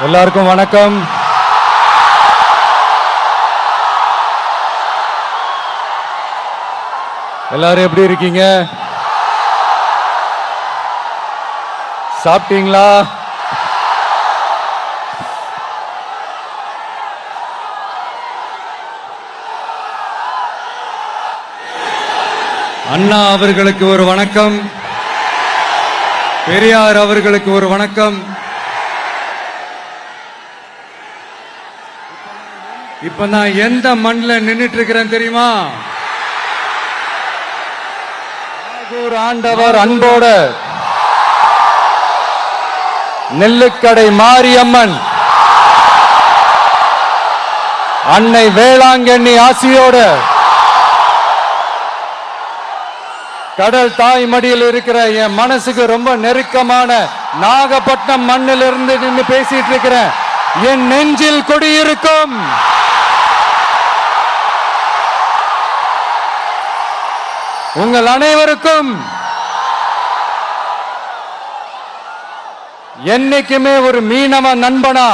எல்லாருக்கும் வணக்கம். எல்லாரும் எப்படி இருக்கீங்க? சாப்பிட்டீங்களா? அண்ணா அவர்களுக்கு ஒரு வணக்கம், பெரியார் அவர்களுக்கு ஒரு வணக்கம். இப்ப நான் எந்த மண்ணில் நின்றுட்டு இருக்கிறேன் தெரியுமா? ஆண்டவர் அன்போட நெல்லுக்கடை மாரியம்மன் அன்னை வேளாங்கண்ணி ஆசியோட கடல் தாய் மடியில் இருக்கிற என் மனசுக்கு ரொம்ப நெருக்கமான நாகப்பட்டினம் மண்ணில் இருந்து நின்று பேசிட்டு இருக்கிறேன். என் நெஞ்சில் கொடியிருக்கும் உங்கள் அனைவருக்கும் என்னைக்குமே ஒரு மீனவ நண்பனா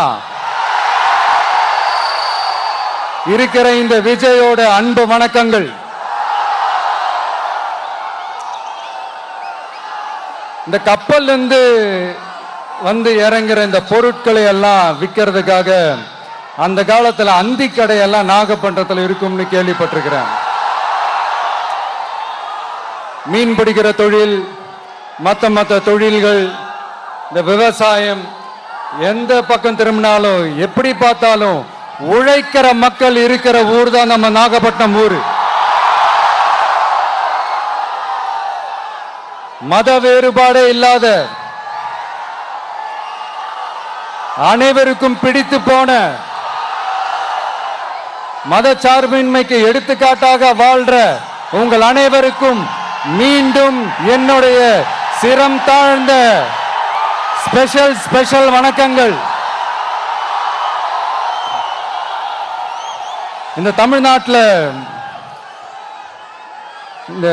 இருக்கிற இந்த விஜயோட அன்பு வணக்கங்கள். இந்த கப்பல் இருந்து வந்து இறங்குற இந்த பொருட்களை எல்லாம் விற்கிறதுக்காக அந்த காலத்துல அந்தி கடையெல்லாம் நாகப்பட்டினத்தில் இருக்கும்னு கேள்விப்பட்டிருக்கிறேன். மீன் பிடிக்கிற தொழில், மற்ற தொழில்கள், இந்த விவசாயம், எந்த பக்கம் திரும்பினாலும் எப்படி பார்த்தாலும் உழைக்கிற மக்கள் இருக்கிற ஊர் தான் நம்ம நாகப்பட்டினம் ஊர். மத வேறுபாடே இல்லாத, அனைவருக்கும் பிடித்து போன, மத சார்பின்மைக்கு எடுத்துக்காட்டாக வாழ்ற உங்கள் அனைவருக்கும் மீண்டும் என்னுடைய சிரம் தாழ்ந்த ஸ்பெஷல் வணக்கங்கள். இந்த தமிழ்நாட்டில் இந்த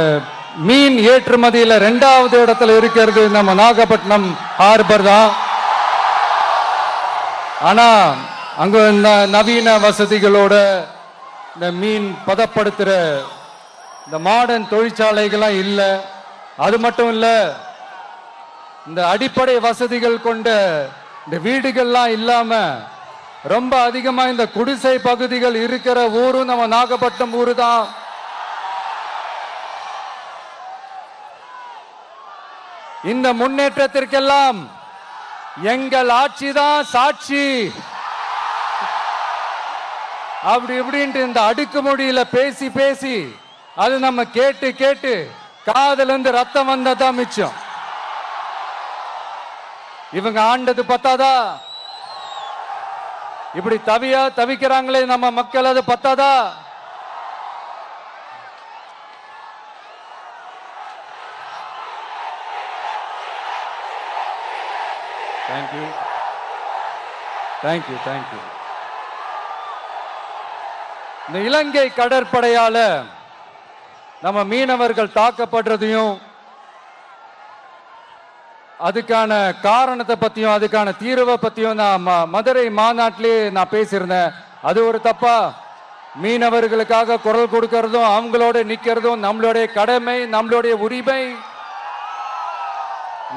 மீன் ஏற்றுமதியில் 2வது இடத்துல இருக்கிறது நம்ம நாகப்பட்டினம் ஹார்பர் தான். ஆனா அங்க நவீன வசதிகளோட இந்த மீன் பதப்படுத்துற இந்த மாடர்ன் தொழிற்சாலைகள்லாம் இல்லை. அது மட்டும் இல்ல, இந்த அடிப்படை வசதிகள் கொண்ட இந்த வீடுகள்லாம் இல்லாம ரொம்ப அதிகமா இந்த குடிசை பகுதிகள் இருக்கிற ஊரும் நம்ம நாகப்பட்டினம் ஊரு தான். இந்த முன்னேற்றத்திற்கெல்லாம் எங்கள் ஆட்சி தான் சாட்சி. அப்படி இப்படின்ட்டு இந்த அடுக்குமொழியில பேசி பேசி அது நம்ம கேட்டு கேட்டு காதுல இருந்து ரத்தம் வந்ததான் மிச்சம். இவங்க ஆண்டது பத்தாதா? இப்படி தவிக்கிறாங்களே நம்ம மக்கள், அது பத்தாதா? தேங்க்யூ. இந்த இலங்கை கடற்படையால நம்ம மீனவர்கள் தாக்கப்படுறதையும் அதுக்கான காரணத்தை பத்தியும் அதுக்கான தீர்வை பத்தியும் நான் மதுரை மாநாட்டிலே நான் பேசியிருந்தேன். அது ஒரு தப்பா? மீனவர்களுக்காக குரல் கொடுக்கறதும் அவங்களோட நிக்கிறதும் நம்மளுடைய கடமை, நம்மளுடைய உரிமை.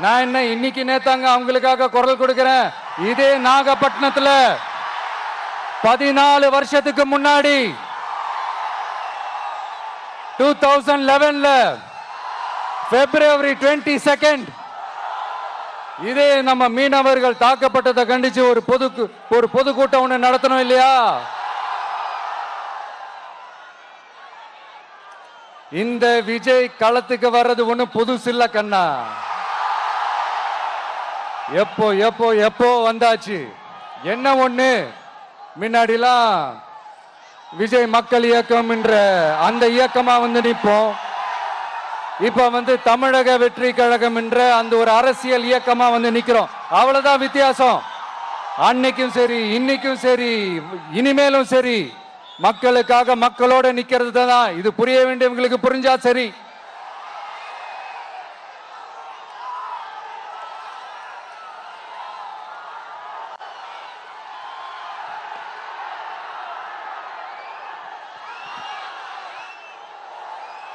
நான் என்ன இன்னைக்கு நேத்தாங்க அவங்களுக்காக குரல் கொடுக்கிறேன். இதே நாகப்பட்டினத்துல 14 வருஷத்துக்கு முன்னாடி 2011 February 22 இதே நம்ம மீனவர்கள் தாக்கப்பட்டதை கண்டிச்சு ஒரு பொதுக்கூட்டம் ஒண்ணு நடத்தணும் இல்லையா? இந்த விஜய் களத்துக்கு வர்றது ஒண்ணு புதுசு இல்ல கண்ணா. எப்போ வந்தாச்சு. என்ன ஒண்ணு, முன்னாடிலாம் விஜய் மக்கள் இயக்கம் என்ற அந்த இயக்கமா வந்து நிற்போம். இப்ப தமிழக வெற்றி கழகம் என்ற அந்த ஒரு அரசியல் இயக்கமா வந்து நிக்கிறோம். அவ்வளவுதான் வித்தியாசம். அன்னைக்கும் சரி, இன்னைக்கும் சரி, இனிமேலும் சரி, மக்களுக்காக மக்களோட நிக்கிறது தான். இது புரிய வேண்டியவங்களுக்கு புரிஞ்சா சரி.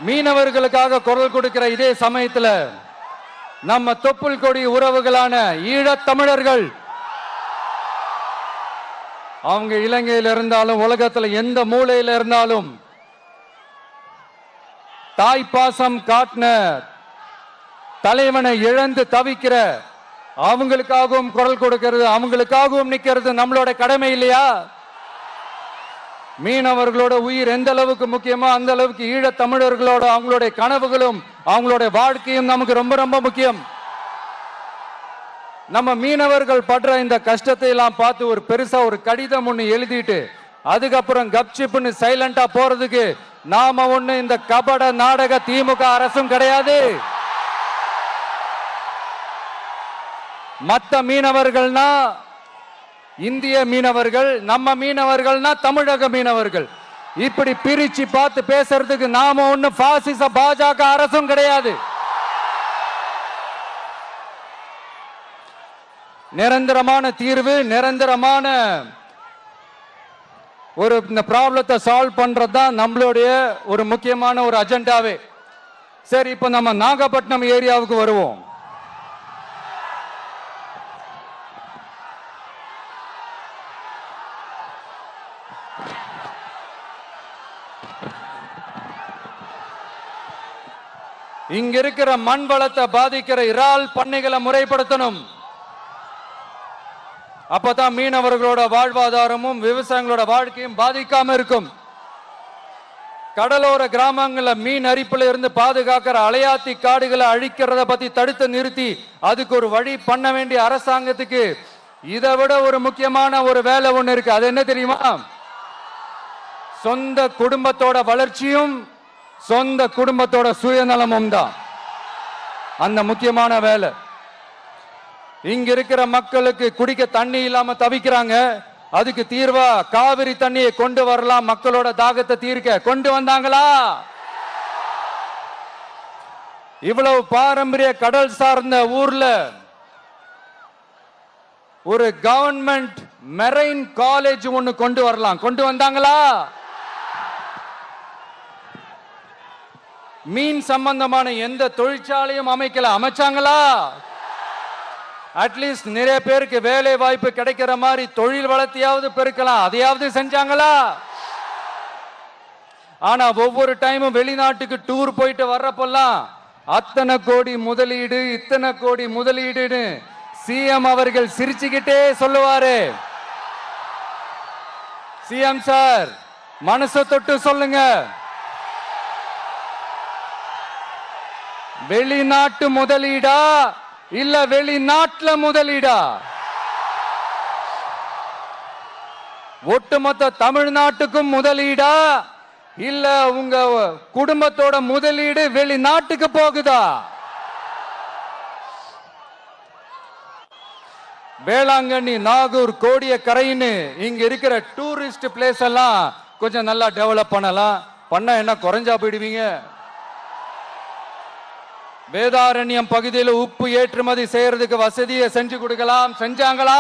மீனவர்களுக்காக குரல் கொடுக்கிற இதே சமயத்துல நம்ம தொப்புள் கொடி உறவுகளான ஈழத் தமிழர்கள், அவங்க இலங்கையில் இருந்தாலும் உலகத்துல எந்த மூலையில இருந்தாலும் தாய்ப்பாசம் காட்டின தலைவனை இழந்து தவிக்கிற அவங்களுக்காகவும் குரல் கொடுக்கிறது, அவங்களுக்காகவும் நிக்கிறது நம்மளோட கடமை இல்லையா? மீனவர்களோட உயிர் எந்த அளவுக்கு முக்கியமோ அந்த அளவுக்கு ஈழத் தமிழர்களோட அவங்களுடைய கனவுகளும் அவங்களுடைய வாழ்க்கையும் நமக்கு ரொம்ப ரொம்ப முக்கியம். நம்ம மீனவர்கள் படுற இந்த கஷ்டத்தை எல்லாம் பார்த்து ஒரு பெருசா ஒரு கடிதம் ஒண்ணு எழுதிட்டு அதுக்கப்புறம் கப்சிப்னு சைலண்டா போறதுக்கு நாம ஒண்ணு இந்த கபட நாடக திமுக அரசும் கிடையாது. மத்த மீனவர்கள்னா இந்திய மீனவர்கள், நம்ம மீனவர்கள்னா தமிழக மீனவர்கள், இப்படி பிரிச்சு பார்த்து பேசுறதுக்கு நாம ஒண்ணு பாசிச பாஜக அரசும் கிடையாது. நிரந்தரமான தீர்வு, நிரந்தரமான ஒரு இந்த ப்ராப்ளத்தை சால்வ் பண்றது தான் நம்மளுடைய ஒரு முக்கியமான ஒரு அஜெண்டாவே. சரி, இப்ப நம்ம நாகப்பட்டினம் ஏரியாவுக்கு வருவோம். இங்க இருக்கிற மண் வளத்தை பாதிக்கிற இறால் பண்ணைகளை முறைப்படுத்தணும். அப்பதான் மீனவர்களோட வாழ்வாதாரமும் விவசாயிகளோட வாழ்க்கையும் பாதிக்காம இருக்கும். கடலோர கிராமங்கள்ல மீன் அரிப்புல இருந்து பாதுகாக்கிற அலையாத்தி காடுகளை அழிக்கிறத பத்தி தடுத்து நிறுத்தி அதுக்கு ஒரு வழி பண்ண வேண்டிய அரசாங்கத்துக்கு இதை விட ஒரு முக்கியமான ஒரு வேலை ஒண்ணு இருக்கு. அது என்ன தெரியுமா? சொந்த குடும்பத்தோட வளர்ச்சியும் சொந்த குடும்பத்தோட சுயநலமும் தான் அந்த முக்கியமான வேலை. இங்க இருக்கிற மக்களுக்கு குடிக்க தண்ணி இல்லாம தவிக்கிறாங்க. அதுக்கு தீர்வா காவிரி தண்ணியை கொண்டு வரலாம், மக்களோட தாகத்தை தீர்க்க. கொண்டு வந்தாங்களா? இவ்வளவு பாரம்பரிய கடல் சார்ந்த ஊர்ல ஒரு கவர்மெண்ட் மெரைன் காலேஜ் ஒன்னு கொண்டு வரலாம். கொண்டு வந்தாங்களா? மீன் சம்பந்தமான எந்த தொழிற்சாலையும் அமைக்கல. அமைச்சாங்களா? அட்லீஸ்ட் நிறைய பேருக்கு வேலை வாய்ப்பு கிடைக்கிற மாதிரி தொழில் வளர்த்தியாவது பெருக்கலாம். அதையாவது செஞ்சாங்களா? ஆனா ஒவ்வொரு டைமும் வெளிநாட்டுக்கு டூர் போயிட்டு வர்றப்பெல்லாம் அத்தனை கோடி முதலீடு, இத்தனை கோடி முதலீடுன்னு சிஎம் அவர்கள் சிரிச்சுக்கிட்டே சொல்லுவாரு. சிஎம் சார், மனசை தொட்டு சொல்லுங்க, வெளிநாட்டு முதலீடா இல்ல வெளிநாட்டுல முதலீடா? ஒட்டுமொத்த தமிழ்நாட்டுக்கும் முதலீடா இல்ல உங்க குடும்பத்தோட முதலீடு வெளிநாட்டுக்கு போகுதா? வேளாங்கண்ணி, நாகூர், கோடியக்கரைன்னு இங்க இருக்கிற டூரிஸ்ட் பிளேஸ் எல்லாம் கொஞ்சம் நல்லா டெவலப் பண்ணலாம். பண்ண என்ன குறைஞ்சா போயிடுவீங்க? வேதாரண்யம் பகுதியில் உப்பு ஏற்றுமதி செய்யறதுக்கு வசதியை செஞ்சு கொடுக்கலாம். செஞ்சாங்களா?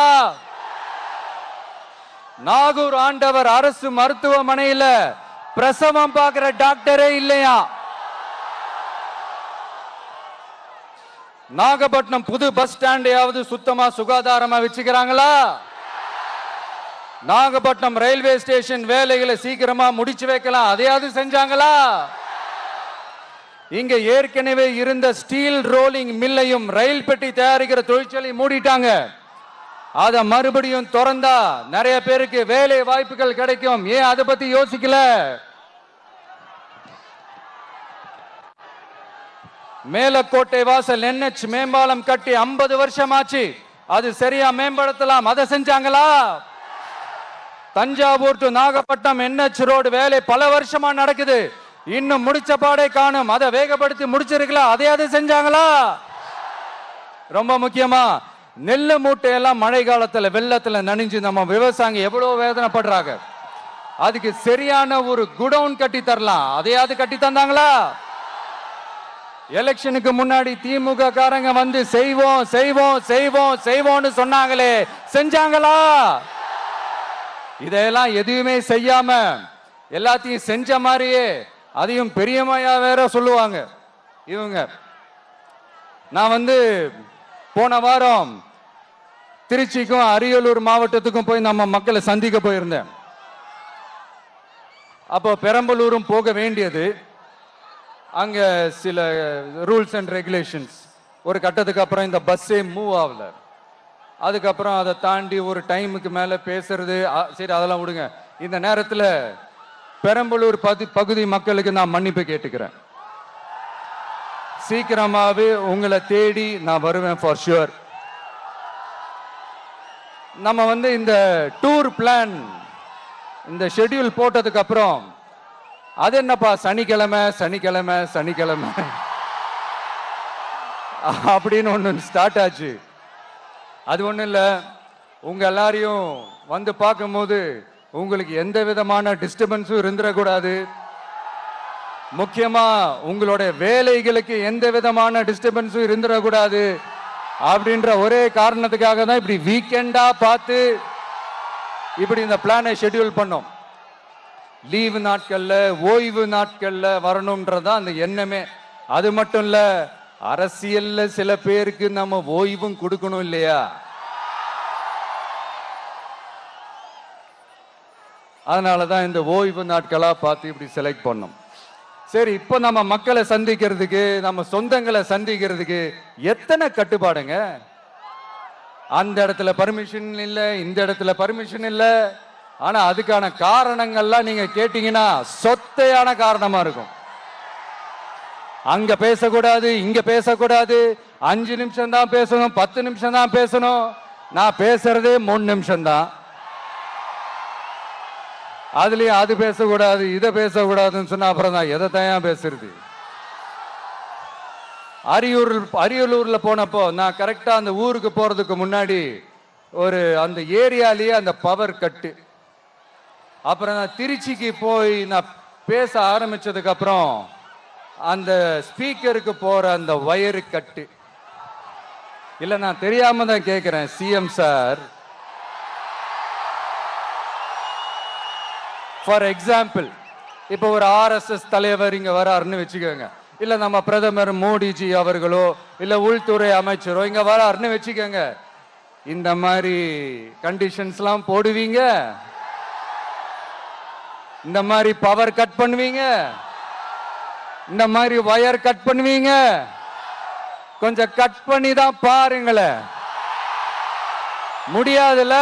நாகூர் ஆண்டவர் அரசு மருத்துவமனையில பிரசவம் பார்க்கிற டாக்டரே இல்லையா? நாகப்பட்டினம் புது பஸ் ஸ்டாண்டையாவது சுத்தமா சுகாதாரமா வச்சுக்கிறாங்களா? நாகப்பட்டினம் ரயில்வே ஸ்டேஷன் வேலைகளை சீக்கிரமா முடிச்சு வைக்கலாம். அதையாவது செஞ்சாங்களா? இங்க ஏற்கனவே இருந்த ஸ்டீல் ரோலிங் மில்லையும் ரயில் பெட்டி தயாரிக்கிற தொழிற்சாலை மூடிட்டாங்க. அத மறுபடியும் திறந்தா நிறைய பேருக்கு வேலை வாய்ப்புகள் கிடைக்கும். ஏன் அதை பத்தி யோசிக்கல? மேலக்கோட்டை வாசல் NH மேம்பாலம் கட்டி 50 வருஷம் ஆச்சு. அது சரியா மேம்படுத்தலாம். அதை செஞ்சாங்களா? Thanjavur to Nagapattinam NH road வேலை பல வருஷமா நடக்குது. இன்னும் முடிச்ச பாடே காணும். அதை வேகப்படுத்தி முடிச்சிருக்கலாம். அதையாவது செஞ்சாங்களா? ரொம்ப முக்கியமா நெல்லு மூட்டையெல்லாம் மழை காலத்துல வெள்ளத்துல நனைஞ்சு நம்ம விவசாயிங்க எவ்வளவு வேதனைப்படுறாங்க. அதுக்கு சரியான ஒரு குடவுன் கட்டி தரலாம். அதையாவது கட்டி தந்தாங்களா? எலெக்ஷனுக்கு முன்னாடி திமுக காரங்க வந்து செய்வோம் செய்வோம் செய்வோம் செய்வோம்னு சொன்னாங்களே, செஞ்சாங்களா? இதெல்லாம் எதுவுமே செய்யாம எல்லாத்தையும் செஞ்ச மாதிரியே அதையும் பெரியம்மையா வேற சொல்லுவாங்க இவங்க. நான் போன வாரம் திருச்சிக்கும் அரியலூர் மாவட்டத்துக்கும் போய் நம்ம மக்களை சந்திக்க போயிருந்தேன். அப்போ பெரம்பலூரும் போக வேண்டியது. அங்க சில ரூல்ஸ் அண்ட் ரெகுலேஷன்ஸ், ஒரு கட்டத்துக்கு அப்புறம் இந்த பஸ்ஸே மூவ் ஆகல. அதுக்கப்புறம் அதை தாண்டி ஒரு டைமுக்கு மேல பேசுறது, சரி அதெல்லாம் விடுங்க. இந்த நேரத்தில் பெரம்பலூர் பகுதி மக்களுக்கு நான் மன்னிப்பு கேட்டுக்கிறேன். சீக்கிரமாவே உங்களை தேடி நான் வருவேன் ஃபார் ஷுவர். நம்ம இந்த டூர் பிளான், இந்த ஷெட்யூல் போட்டதுக்கு அப்புறம் அது என்னப்பா சனிக்கிழமை சனிக்கிழமை சனிக்கிழமை அப்படின்னு ஒன்று ஸ்டார்ட் ஆச்சு. அது ஒன்றும் இல்லை, உங்க எல்லாரையும் பார்க்கும்போது உங்களுக்கு எந்த விதமான டிஸ்டர்பன்ஸும் இருந்துடக்கூடாது. முக்கியமா உங்களுடைய வேலைகளுக்கு எந்த விதமான டிஸ்டர்பன்ஸும் இருந்துடக்கூடாது அப்படின்ற ஒரே காரணத்துக்காக தான் இப்படி வீக்கெண்டா பார்த்து இப்படி இந்த பிளானை ஷெட்யூல் பண்ணோம். லீவு நாட்கள்ல ஓய்வு நாட்கள்ல வரணும்ன்றதான் அந்த எண்ணமே. அது மட்டும் இல்ல, அரசியல்ல சில பேருக்கு நம்ம ஓய்வும் கொடுக்கணும் இல்லையா? அதனாலதான் இந்த ஓய்வு நாட்களா பார்த்து இப்படி செலக்ட் பண்ணோம். சரி, இப்போ நம்ம மக்களை சந்திக்கிறதுக்கு, நம்ம சொந்தங்களை சந்திக்கிறதுக்கு எத்தனை கட்டுப்பாடுங்க. அந்த இடத்துல பர்மிஷன் இல்லை, இந்த இடத்துல பர்மிஷன் இல்லை. ஆனா அதுக்கான காரணங்கள்லாம் நீங்க கேட்டீங்கன்னா சொத்தையான காரணமா இருக்கும். அங்க பேசக்கூடாது, இங்க பேசக்கூடாது, 5 நிமிஷம் தான் பேசணும், 10 நிமிஷம் தான் பேசணும். நான் பேசுறதே 3 நிமிஷம் தான். அதுலயும் அது பேசக்கூடாது, இதை பேசக்கூடாதுன்னு சொன்னா அப்புறம் தான் எதை தான் பேசுறது. அரியலூர்ல போனப்போ நான் கரெக்டா அந்த ஊருக்கு போறதுக்கு முன்னாடி அந்த ஏரியாலேயே அந்த பவர் கட்டு. அப்புறம் நான் திருச்சிக்கு போய் நான் பேச ஆரம்பிச்சதுக்கு அப்புறம் அந்த ஸ்பீக்கருக்கு போற அந்த வயரு கட்டு. இல்ல, நான் தெரியாம தான் கேட்கிறேன் சிஎம் சார். ஃபார் எக்ஸாம்பிள், இப்போ ஒரு RSS தலைவர் இங்க வராருன்னு வச்சுக்கோங்க, இல்ல நம்ம பிரதமர் மோடிஜி அவர்களோ இல்ல உள்துறை அமைச்சரோ இங்க வராருன்னு வச்சுக்கோங்க. இந்த மாதிரி கண்டிஷன்ஸ்லாம் போடுவீங்க, இந்த மாதிரி பவர் கட் பண்ணுவீங்க, இந்த மாதிரி வயர் கட் பண்ணுவீங்க. கொஞ்சம் கட் பண்ணி தான் பாருங்களேன். முடியாதுல,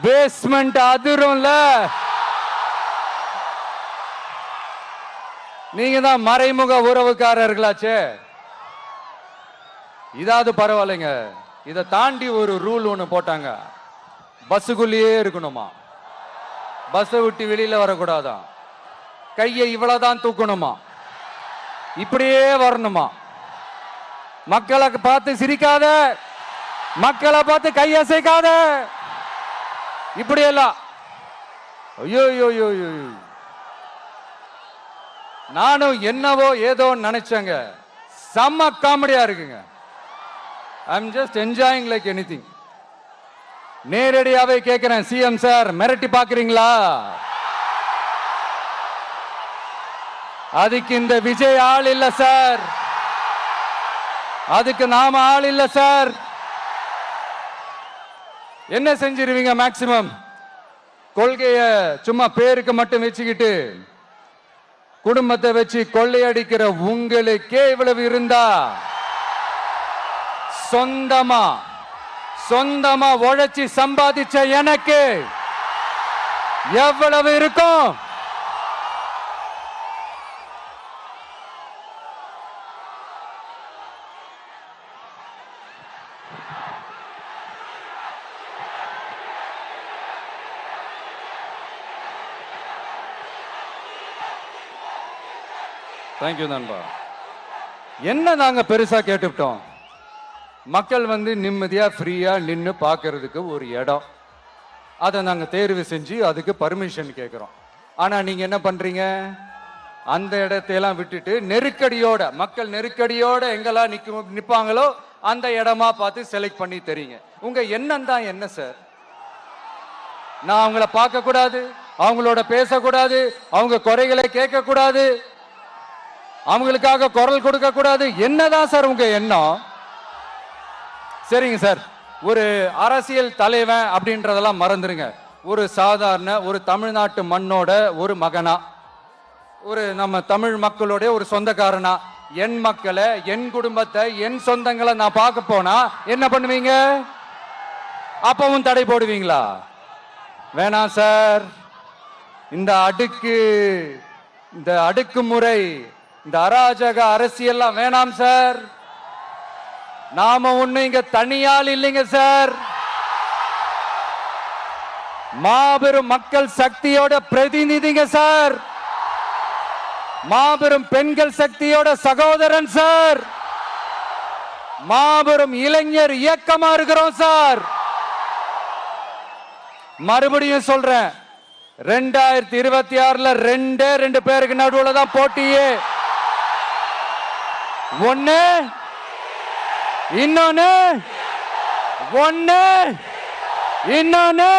பேஸ்மெண்ட் அதிரும்ல. நீங்க தான் மறைமுக உறவுக்காரர்களாச்சே. இதாவது பரவாயில்லைங்க. இதை தாண்டி ஒரு ரூல் ஒண்ணு போட்டாங்க, பஸ்ஸுக்குள்ளேயே இருக்கணுமா, பஸ்ஸை விட்டு வெளியில வரக்கூடாதான், கையை இவ்வளவுதான் தூக்கணுமா, இப்படியே வரணுமா. மக்களை பார்த்து சிரிக்காத, மக்களை பார்த்து கையசைக்காத, இப்படியெல்லாம். ஐயோ ஐயோ, நானும் என்னவோ ஏதோ நினைச்சேங்க. செம்ம காமெடியா இருக்குங்க. I am just enjoying like anything. நேரடியாவே கேட்கிறேன், சிஎம் சார் மிரட்டி பாக்குறீங்களா? அதுக்கு இந்த விஜய் ஆள் இல்ல சார், அதுக்கு நாம ஆள் இல்ல சார். என்ன செஞ்சிருவீங்க? மேக்சிமம் கொள்கைய சும்மா பேருக்கு மட்டும் வச்சுக்கிட்டு குடும்பத்தை வச்சு கொள்ளையடிக்கிற உங்களுக்கே இவ்வளவு இருந்தா, சொந்தமா உழைச்சி சம்பாதிச்ச எனக்கு எவ்வளவு இருக்கும்? தேங்க்யூ நண்பா. என்ன நாங்க பெருசா கேட்டுவிட்டோம்? மக்கள் நிம்மதியா ஃப்ரீயா நின்று பார்க்கறதுக்கு ஒரு இடம், அதை நாங்க தேர்வு செஞ்சு அதுக்கு பர்மிஷன் கேட்கிறோம். ஆனா நீங்க என்ன பண்றீங்க? அந்த இடத்தையெல்லாம் விட்டுட்டு நெருக்கடியோட, மக்கள் நெருக்கடியோட எங்கெல்லாம் நிப்பாங்களோ அந்த இடமா பார்த்து செலக்ட் பண்ணி தெரியுங்க. உங்க எண்ணம் தான் என்ன சார்? நான் அவங்கள பார்க்க கூடாது, அவங்களோட பேசக்கூடாது, அவங்க குறைகளை கேட்க கூடாது, அவங்களுக்காக குரல் கொடுக்க கூடாது. என்னதான் சார் உங்க எண்ணம்? சரிங்க சார், ஒரு அரசியல் தலைவன் அப்படின்றதெல்லாம் மறந்துருங்க. ஒரு சாதாரண ஒரு தமிழ்நாட்டு மண்ணோட ஒரு மகனா, ஒரு நம்ம தமிழ் மக்களுடைய ஒரு சொந்தக்காரனா, என் மக்களை, என் குடும்பத்தை, என் சொந்தங்களை நான் பார்க்க போனா என்ன பண்ணுவீங்க? அப்பவும் தடை போடுவீங்களா? வேணாம் சார். இந்த அடுக்குமுறை, இந்த அராஜக அரசியல்லாம் வேணாம் சார். நாம ஒண்ணு இங்க தனியால் இல்லைங்க சார், மாபெரும் மக்கள் சக்தியோட பிரதிநிதிங்க சார், மாபெரும் பெண்கள் சக்தியோட சகோதரன் சார், மாபெரும் இளைஞர் இயக்கமா இருக்கிறோம் சார். மறுபடியும் சொல்றேன், 2026ல ரெண்டு பேருக்கு நடுவுல தான் போட்டியே. ஒண்ணு இன்னொன்னு, ஒண்ணு இன்னொன்னு.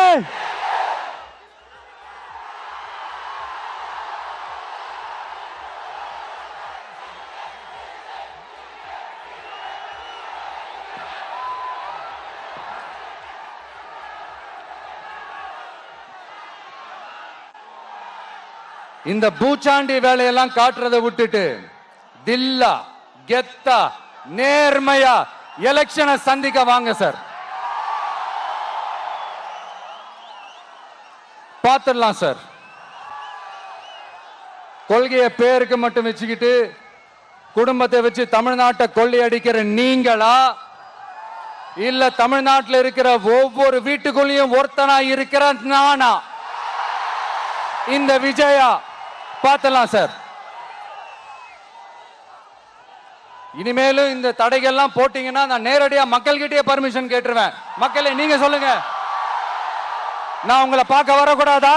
இந்த பூச்சாண்டி வேலையெல்லாம் காட்டுறதை விட்டுட்டு தில்லா கெத்தா நேர்மையா எலெக்ஷனை சந்திக்க வாங்க சார். பார்த்துடலாம் சார். கொள்கையை பேருக்கு மட்டும் வச்சுக்கிட்டு குடும்பத்தை வச்சு தமிழ்நாட்டை கொள்ளையடிக்கிற நீங்களா, இல்ல தமிழ்நாட்டில் இருக்கிற ஒவ்வொரு வீட்டுக்குள்ளேயும் ஒருத்தனா இருக்கிற நானா, இந்த விஜயா? பார்த்தலாம் சார். இனிமேலும் இந்த தடைகள்லாம் போட்டீங்கன்னா நான் நேரடியா மக்கள்கிட்டயே பர்மிஷன் கேட்டுருவேன். மக்களே நீங்க சொல்லுங்க, நான் உங்களை பார்க்க வரக்கூடாதா?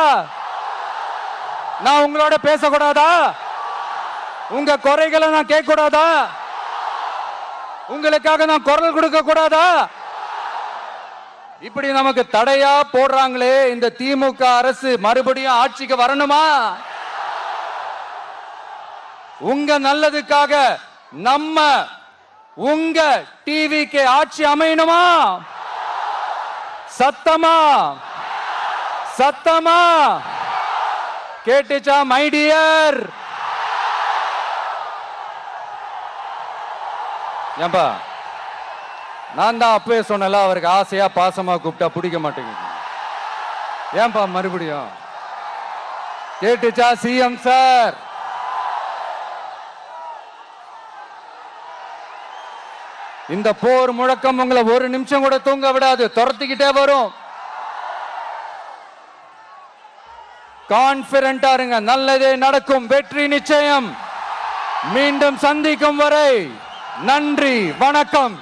நான் உங்களோட பேசக்கூடாதா? உங்க குறைகளை நான் கேட்க கூடாதா? உங்களுக்காக நான் குரல் கொடுக்க கூடாதா? இப்படி நமக்கு தடையா போடுறாங்களே, இந்த திமுக அரசு மறுபடியும் ஆட்சிக்கு வரணுமா? உங்க நல்லதுக்காக நம்ம உங்க டிவிக்கு ஆட்சி அமையணுமா? சத்தமா சத்தமா கேட்டுச்சா மை டியர்? ஏன்பா, நான் தான் அப்பவே சொன்னல, அவருக்கு ஆசையா பாசமா கூப்பிட்டா பிடிக்க மாட்டேங்குது. ஏன்பா மறுபடியும்? கேட்டுச்சா சிஎம் சார்? இந்த போர் முழக்கம் உங்களை ஒரு நிமிஷம் கூட தூங்க விடாது, துரத்திக்கிட்டே வரும். கான்பிடண்டா இருங்க, நல்லதே நடக்கும், வெற்றி நிச்சயம். மீண்டும் சந்திக்கும் வரை நன்றி, வணக்கம்.